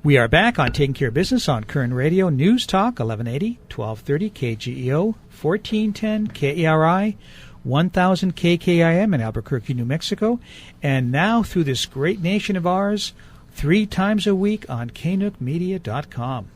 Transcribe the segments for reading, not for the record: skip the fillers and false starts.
We are back on Taking Care of Business on Kern Radio, News Talk, 1180, 1230 KGEO, 1410 KERI, 1000 KKIM in Albuquerque, New Mexico, and now through this great nation of ours, 3 times a week on knookmedia.com.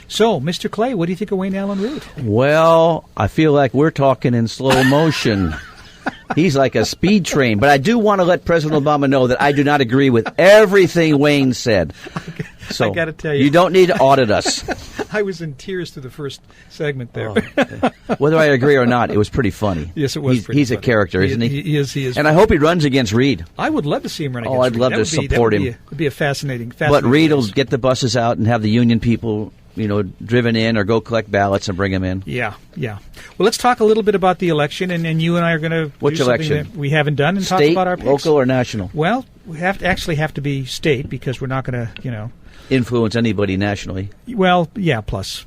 So, Mr. Clay, what do you think of Wayne Allen Root? Well, I feel like we're talking in slow motion. He's like a speed train. But I do want to let President Obama know that I do not agree with everything Wayne said. So I got to tell you. You don't need to audit us. I was in tears through the first segment there. Whether I agree or not, it was pretty funny. Yes, it was pretty He's funny. a character, isn't he? He is. And funny. I hope he runs against Reed. I would love to see him run against I'd Reed. love to support him. It would be a fascinating But Reed will race. get the buses out and have the union people, driven in or go collect ballots and bring them in. Yeah. Well, let's talk a little bit about the election, and you and I are going to Which do something election? that we haven't done and State, talk about our picks. local, or national? Well, we have to be state because we're not going to, Influence anybody nationally. Well, yeah, plus,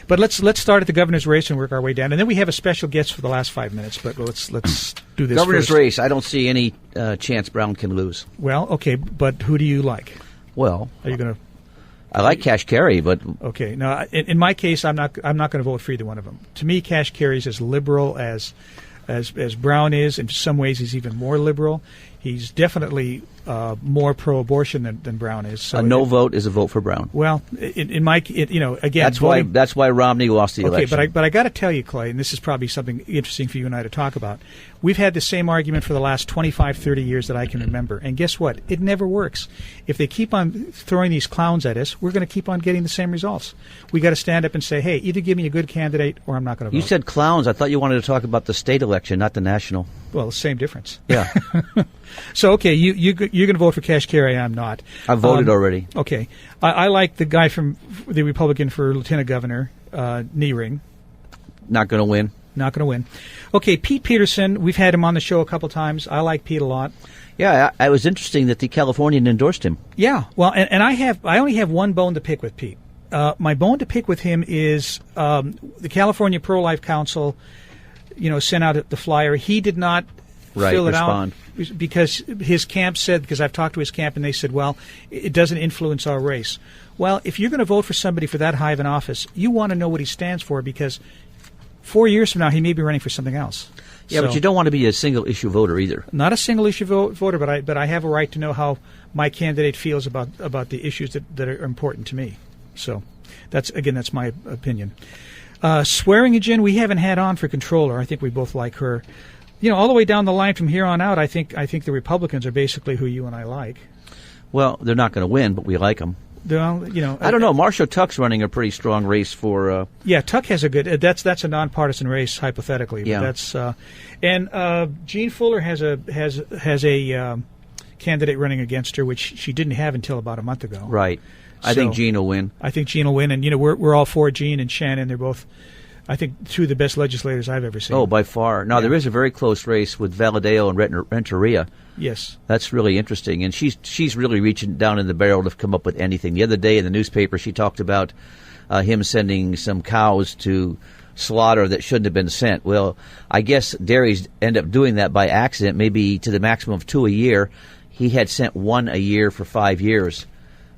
But let's start at the governor's race and work our way down. And then we have a special guest for the last 5 minutes, but let's do this Governor's first. race, I don't see any chance Brown can lose. Well, okay, but who do you like? Well, Are you going to... I like Cash Carey, but Okay, no, in my case, I'm not going to vote for either one of them. To me, Cash Carey's as liberal as Brown is. In some ways, he's even more liberal. He's definitely more pro-abortion than Brown is. So a no vote is a vote for Brown. Well, in my, again, That's why Romney lost the election. Okay, but I got to tell you, Clay, and this is probably something interesting for you and I to talk about. We've had the same argument for the last 25, 30 years that I can remember, and guess what? It never works. If they keep on throwing these clowns at us, we're going to keep on getting the same results. We got to stand up and say, hey, either give me a good candidate or I'm not going to vote. You said clowns. I thought you wanted to talk about the state election, not the national. Well, the same difference. Yeah. So, okay, you're going to vote for Cash Carey. I'm not. I voted already. Okay. I like the guy from the Republican for Lieutenant Governor, Niering. Not going to win. Not going to win. Okay, Pete Peterson. We've had him on the show a couple times. I like Pete a lot. Yeah, it was interesting that the Californian endorsed him. Yeah. Well, and I only have one bone to pick with Pete. My bone to pick with him is the California Pro-Life Council, sent out the flyer. He did not fill it out because his camp said, because I've talked to his camp, and they said, well, it doesn't influence our race. Well, if you're going to vote for somebody for that high of an office, you want to know what he stands for, because 4 years from now, he may be running for something else. Yeah, but you don't want to be a single-issue voter either. Not a single-issue voter, but I have a right to know how my candidate feels about the issues that are important to me. So that's my opinion. Swearingen, we haven't had on for controller. I think we both like her. All the way down the line from here on out, I think the Republicans are basically who you and I like. Well, they're not going to win, but we like them. Well, I don't know. Marshall Tuck's running a pretty strong race for. Yeah, Tuck has a good. That's a nonpartisan race hypothetically. But yeah. That's and Jean Fuller has a candidate running against her, which she didn't have until about a month ago. Right. I think Jean will win. I think Jean will win, and we're all for Jean and Shannon. They're both, I think, two of the best legislators I've ever seen. Oh, by far. Now, there is a very close race with Valadeo and Renteria. Yes. That's really interesting, and she's really reaching down in the barrel to come up with anything. The other day in the newspaper, she talked about him sending some cows to slaughter that shouldn't have been sent. Well, I guess dairies end up doing that by accident, maybe to the maximum of 2 a year. He had sent 1 a year for 5 years.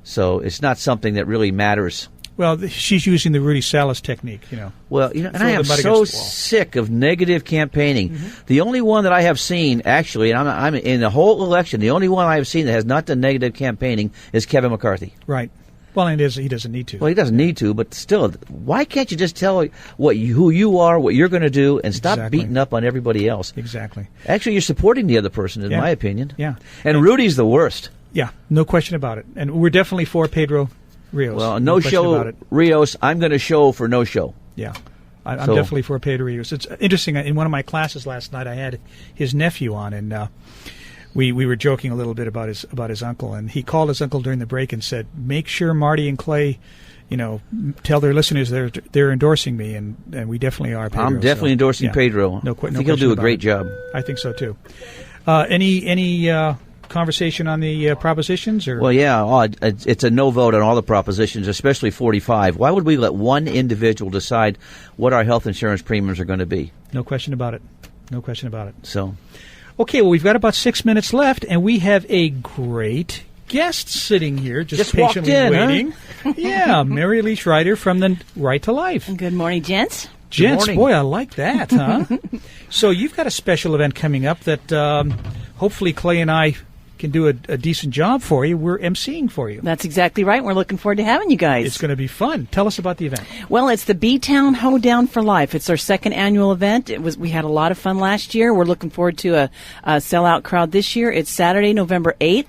So it's not something that really matters. Well, she's using the Rudy Salas technique, Well, and I am so sick of negative campaigning. Mm-hmm. The only one that I have seen, actually, and I'm in the whole election, the only one I have seen that has not done negative campaigning is Kevin McCarthy. Right. Well, and he doesn't need to. Well, he doesn't need to, but still, why can't you just tell who you are, what you're going to do, and stop beating up on everybody else? Exactly. Actually, you're supporting the other person, in my opinion. Yeah. And Rudy's the worst. Yeah, no question about it. And we're definitely for Pedro Rios. Well, no show Rios. I'm going to show for no show. Yeah, I'm definitely for Pedro Rios. It's interesting. In one of my classes last night, I had his nephew on, and we were joking a little bit about his uncle. And he called his uncle during the break and said, "Make sure Marty and Clay, tell their listeners they're endorsing me," and we definitely are. Pedro, I'm definitely endorsing Pedro. I think he'll do a great job. I think so too. Any conversation on the propositions? Or? Well, yeah, it's a no vote on all the propositions, especially 45. Why would we let one individual decide what our health insurance premiums are going to be? No question about it. No question about it. So, okay, well, we've got about 6 minutes left, and we have a great guest sitting here, just walked patiently in, waiting. Huh? Yeah, Marylee Shrider from the Right to Life. Good morning, gents. Gents, boy, I like that, huh? So you've got a special event coming up that hopefully Clay and I can do a decent job for you. We're emceeing for you. That's exactly right. We're looking forward to having you guys. It's going to be fun. Tell us about the event. Well, it's the B-Town Hoedown for Life. It's our second annual event. We had a lot of fun last year. We're looking forward to a sellout crowd this year. It's Saturday, November 8th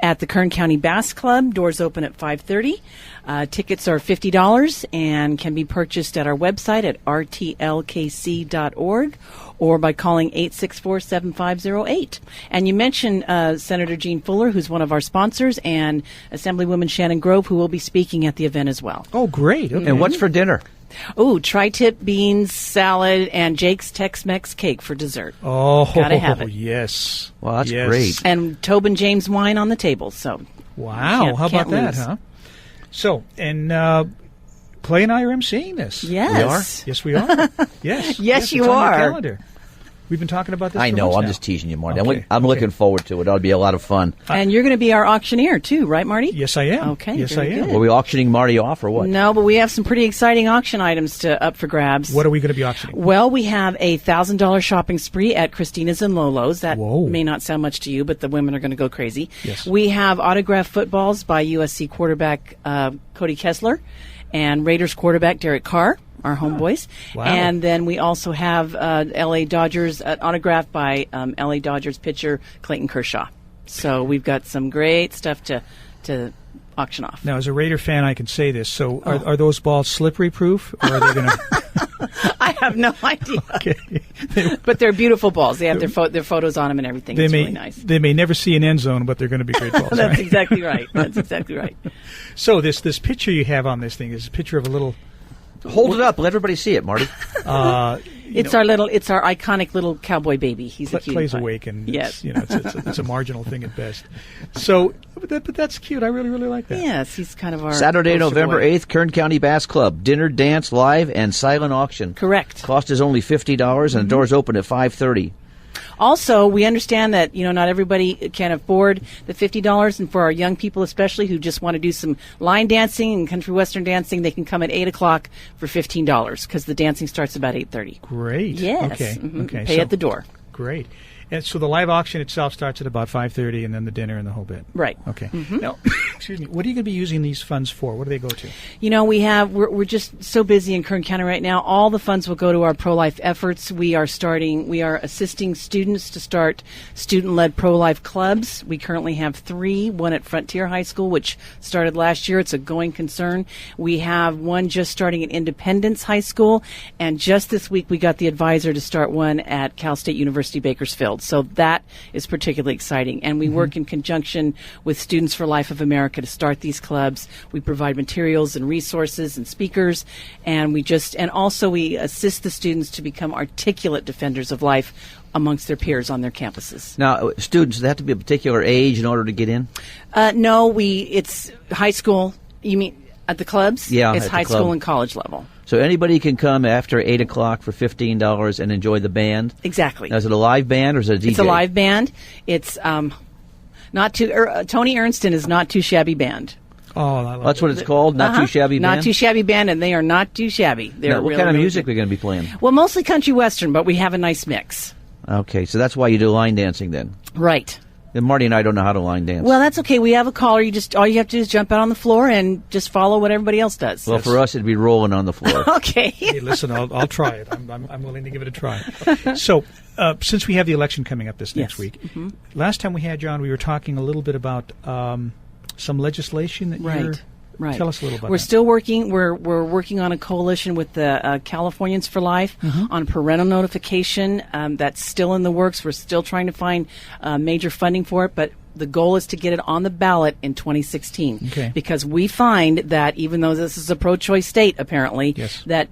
at the Kern County Bass Club. Doors open at 5:30. Tickets are $50 and can be purchased at our website at rtlkc.org or by calling 864-7508. And you mentioned Senator Jean Fuller, who's one of our sponsors, and Assemblywoman Shannon Grove, who will be speaking at the event as well. Oh, great. Okay. And what's for dinner? Oh, tri-tip beans, salad, and Jake's Tex-Mex cake for dessert. Oh, gotta have it. Yes. Well, that's great. And Tobin James wine on the table. So, wow, how about that, huh? So, and Clay and I are emceeing this. Yes. We are? Yes, we are. Yes. Yes, you it's on your are. calendar. We've been talking about this I for know. months I'm now. just teasing you, Marty. Okay, I'm looking forward to it. It'll be a lot of fun. And you're going to be our auctioneer, too, right, Marty? Yes, I am. Okay, Yes, I very am. good. Were we auctioning Marty off or what? No, but we have some pretty exciting auction items up for grabs. What are we going to be auctioning? Well, we have a $1,000 shopping spree at Christina's and Lolo's. That Whoa. may not sound much to you, but the women are going to go crazy. Yes. We have autographed footballs by USC quarterback Cody Kessler and Raiders quarterback Derek Carr, our homeboys. Wow. And then we also have L.A. Dodgers autographed by L.A. Dodgers pitcher Clayton Kershaw. So we've got some great stuff to auction off. Now, as a Raider fan, I can say this. So are those balls slippery proof, or are they going to... I have no idea. Okay. But they're beautiful balls. They have their photos on them and everything. It's really nice. They may never see an end zone, but they're going to be great balls. That's right? exactly right. That's exactly right. So this picture you have on this thing is a picture of a little... Hold it up. Let everybody see it, Marty. It's our iconic little cowboy baby. He's a cutie Clay's pie. awake, and yes. it's a marginal thing at best. So, but that's cute. I really, really like that. Yes, he's kind of our Saturday, poster November boy. 8th, Kern County Bass Club. Dinner, dance, live, and silent auction. Correct. Cost is only $50, and the doors open at 5:30. Also, we understand that not everybody can afford the $50, and for our young people especially who just want to do some line dancing and country western dancing, they can come at 8 o'clock for $15 because the dancing starts about 8:30. Great. Yes. Okay. Mhm. Okay. Pay at the door. Great. And so the live auction itself starts at about 5:30, and then the dinner and the whole bit. Right. Okay. Now, excuse me. What are you going to be using these funds for? What do they go to? We're just so busy in Kern County right now. All the funds will go to our pro-life efforts. We are assisting students to start student-led pro-life clubs. We currently have 3, one at Frontier High School, which started last year. It's a going concern. We have one just starting at Independence High School, and just this week we got the advisor to start one at Cal State University Bakersfield. So that is particularly exciting. And we work in conjunction with Students for Life of America to start these clubs. We provide materials and resources and speakers, and we assist the students to become articulate defenders of life amongst their peers on their campuses. Now, students, they have to be a particular age in order to get in? No, it's high school. You mean at the clubs? Yeah, it's at the high club. school and college level. So anybody can come after 8 o'clock for $15 and enjoy the band? Exactly. Now, is it a live band or is it a DJ? It's a live band. It's not too. Tony Ernston is Not Too Shabby Band. Oh, I love That's what it's called? Not Too Shabby Band? Not Too Shabby Band, and they are not too shabby. They're Now, what really, kind of really music good. are we going to be playing? Well, mostly country western, but we have a nice mix. Okay, so that's why you do line dancing then. Right. And Marty and I don't know how to line dance. Well, that's okay. We have a caller. All you have to do is jump out on the floor and just follow what everybody else does. Well, for us, it'd be rolling on the floor. Okay. Hey, listen, I'll try it. I'm willing to give it a try. So, since we have the election coming up this next week, last time we had you on, we were talking a little bit about some legislation that you're... Right. Tell us a little about We're that. still working. We're working on a coalition with the Californians for Life on parental notification. That's still in the works. We're still trying to find major funding for it, but the goal is to get it on the ballot in 2016. Okay. Because we find that even though this is a pro-choice state, apparently, Yes. that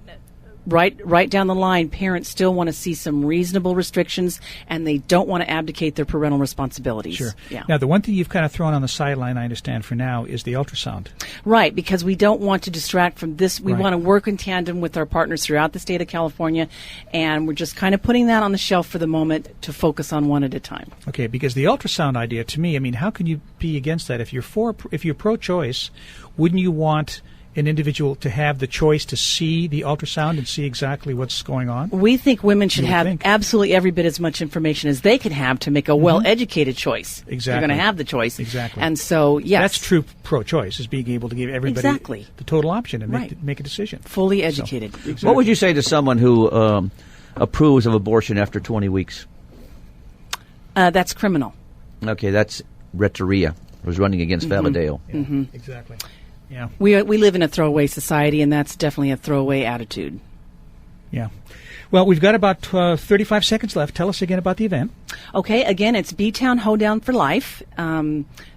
right down the line, parents still want to see some reasonable restrictions, and they don't want to abdicate their parental responsibilities. Sure. Yeah. Now, the one thing you've kind of thrown on the sideline, I understand for now, is the ultrasound. Right, because we don't want to distract from this. We Right. want to work in tandem with our partners throughout the state of California, and we're just kind of putting that on the shelf for the moment to focus on one at a time. Okay, because the ultrasound idea, to me, I mean, how can you be against that? If you're pro-choice, wouldn't you want an individual to have the choice to see the ultrasound and see exactly what's going on? We think women should You would have think. absolutely every bit as much information as they can have to make a well-educated choice. Exactly. They're going to have the choice. Exactly. And so, yes. That's true pro-choice, is being able to give everybody Exactly. the total option and Right. make a decision. Fully educated. What would you say to someone who approves of abortion after 20 weeks? That's criminal. Okay, that's Renteria, who's running against Valadale. Yeah, exactly. Yeah, We live in a throwaway society, and that's definitely a throwaway attitude. yeah. Well, we've got about 35 seconds left. Tell us again about the event. Okay, again, it's B-Town Hoedown for Life.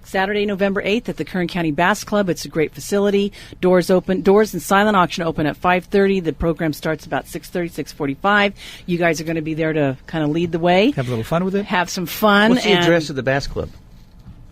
Saturday, November 8th at the Kern County Bass Club. It's a great facility. Doors and silent auction open at 5:30. The program starts about 6:30, 6:45. You guys are going to be there to kind of lead the way. Have a little fun with it. Have some fun. What's the address of the Bass Club?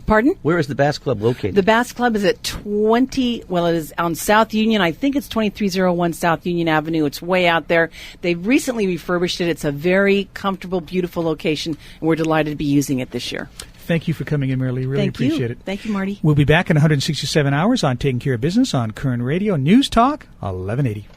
Pardon? Where is the Bass Club located? The Bass Club is at it is on South Union. I think it's 2301 South Union Avenue. It's way out there. They've recently refurbished it. It's a very comfortable, beautiful location, and we're delighted to be using it this year. Thank you for coming in, Marylee. Really Thank appreciate you. it. Thank you, Marty. We'll be back in 167 hours on Taking Care of Business on Kern Radio News Talk 1180.